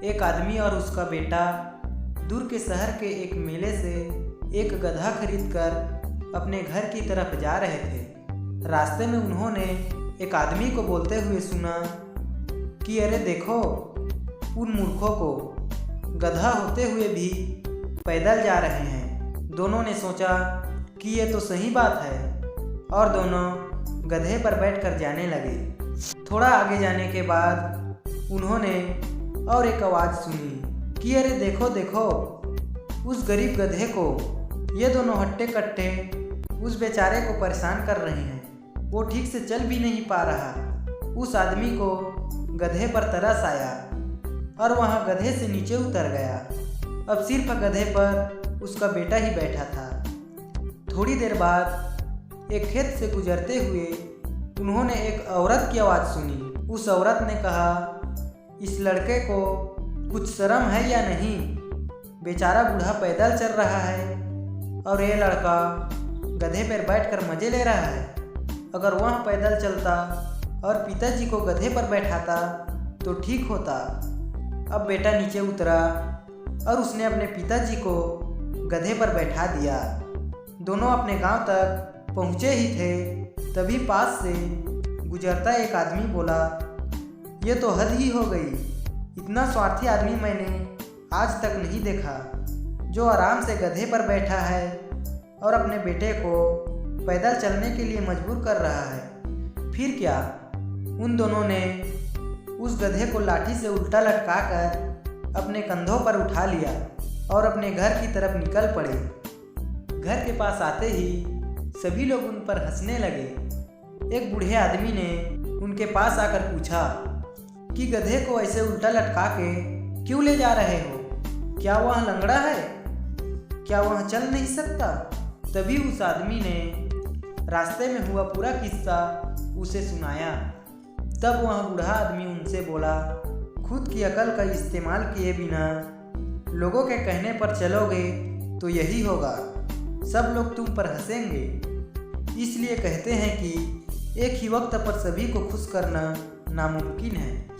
एक आदमी और उसका बेटा दूर के शहर के एक मेले से एक गधा खरीदकर अपने घर की तरफ जा रहे थे। रास्ते में उन्होंने एक आदमी को बोलते हुए सुना कि अरे देखो, उन मूर्खों को, गधा होते हुए भी पैदल जा रहे हैं। दोनों ने सोचा कि ये तो सही बात है और दोनों गधे पर बैठकर जाने लगे। थोड़ा आगे जाने के बाद उन्होंने और एक आवाज़ सुनी कि अरे देखो देखो, उस गरीब गधे को। ये दोनों हट्टे कट्टे उस बेचारे को परेशान कर रहे हैं। वो ठीक से चल भी नहीं पा रहा। उस आदमी को गधे पर तरस आया और वहाँ गधे से नीचे उतर गया। अब सिर्फ गधे पर उसका बेटा ही बैठा था। थोड़ी देर बाद एक खेत से गुजरते हुए उन्होंने एक औरत की आवाज़ सुनी। उस औरत ने कहा, इस लड़के को कुछ शर्म है या नहीं? बेचारा बूढ़ा पैदल चल रहा है और ये लड़का गधे पर बैठकर मज़े ले रहा है। अगर वह पैदल चलता और पिताजी को गधे पर बैठाता तो ठीक होता। अब बेटा नीचे उतरा और उसने अपने पिताजी को गधे पर बैठा दिया। दोनों अपने गांव तक पहुंचे ही थे, तभी पास से गुजरता एक आदमी बोला, ये तो हद ही हो गई। इतना स्वार्थी आदमी मैंने आज तक नहीं देखा, जो आराम से गधे पर बैठा है और अपने बेटे को पैदल चलने के लिए मजबूर कर रहा है। फिर क्या, उन दोनों ने उस गधे को लाठी से उल्टा लटकाकर अपने कंधों पर उठा लिया और अपने घर की तरफ निकल पड़े। घर के पास आते ही सभी लोग उन पर हंसने लगे। एक बूढ़े आदमी ने उनके पास आकर पूछा कि गधे को ऐसे उल्टा लटका के क्यों ले जा रहे हो? क्या वह लंगड़ा है? क्या वह चल नहीं सकता? तभी उस आदमी ने रास्ते में हुआ पूरा किस्सा उसे सुनाया। तब वह बूढ़ा आदमी उनसे बोला, खुद की अकल का इस्तेमाल किए बिना लोगों के कहने पर चलोगे तो यही होगा, सब लोग तुम पर हंसेंगे। इसलिए कहते हैं कि एक ही वक्त पर सभी को खुश करना नामुमकिन है।